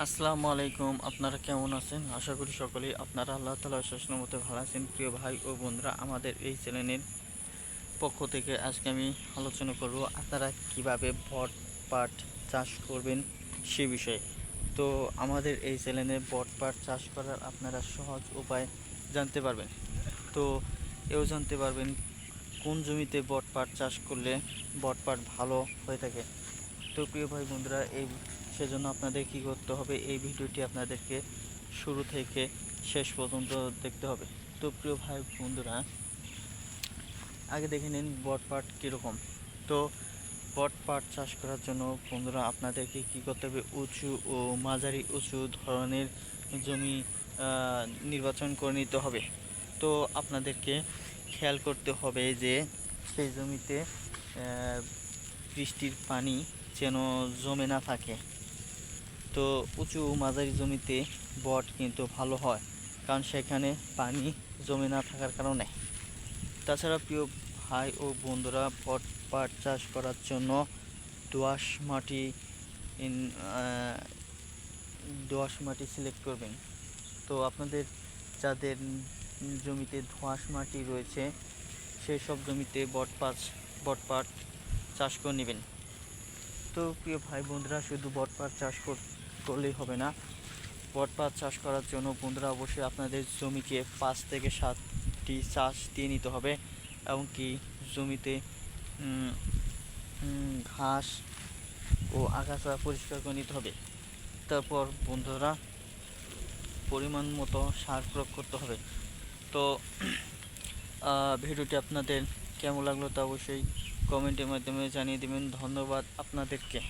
আসসালামু আলাইকুম। আপনারা কেমন আছেন? আশা করি সকলেই আপনারা আল্লাহ তাআলার অশেষ রহমতে ভালো আছেন। প্রিয় ভাই ও বন্ধুরা, আমাদের এই চ্যানেলের পক্ষ থেকে আজকে আমি আলোচনা করব আপনারা কিভাবে বট পাট চাষ করবেন সে বিষয়ে। তো আমাদের এই চ্যানেলে বট পাট চাষ করার আপনারা সহজ উপায় জানতে পারবেন। তো এও জানতে পারবেন কোন জমিতে বট পাট চাষ করলে বট পাট ভালো হয়ে থাকে। তো প্রিয় ভাই বন্ধুরা, সেজন্য আপনাদের কি করতে হবে, এই ভিডিওটি আপনাদেরকে শুরু থেকে শেষ পর্যন্ত দেখতে হবে। তো প্রিয় ভাই বন্ধুরা, আগে দেখে নিন বটপাট কীরকম। তো বটপাট চাষ করার জন্য বন্ধুরা আপনাদেরকে কি করতে হবে, উঁচু ও মাঝারি উঁচু ধরনের জমি নির্বাচন করে নিতে হবে। তো আপনাদেরকে খেয়াল করতে হবে যে সেই জমিতে বৃষ্টির পানি যেন জমে না থাকে। তো উঁচু মাঝারি জমিতে বট কিন্তু ভালো হয়, কারণ সেখানে পানি জমে না থাকার কারণে। তাছাড়া প্রিয় ভাই ও বন্ধুরা, বট পাট চাষ করার জন্য দোআঁশ মাটি ইন দোআঁশ মাটি সিলেক্ট করবেন। তো আপনাদের যাদের জমিতে দোআঁশ মাটি রয়েছে সেই সব জমিতে বটপাট চাষ করে নেবেন। তো প্রিয় ভাই বন্ধুরা, শুধু বটপাট চাষ করলেই হবে না। বটপাট চাষ করার জন্য বন্ধুরা অবশ্যই আপনাদের জমিকে 5 থেকে 7টি চাষ দিয়ে নিতে হবে, এবং কি জমিতে ঘাস ও আগাছা পরিষ্কার করে নিতে হবে। তারপর বন্ধুরা পরিমাণ মতো সার প্রয়োগ করতে হবে। তো ভিডিওটি আপনাদের কেমন লাগলো তা অবশ্যই কমেন্টের মাধ্যমে জানিয়ে দেবেন। ধন্যবাদ আপনাদেরকে।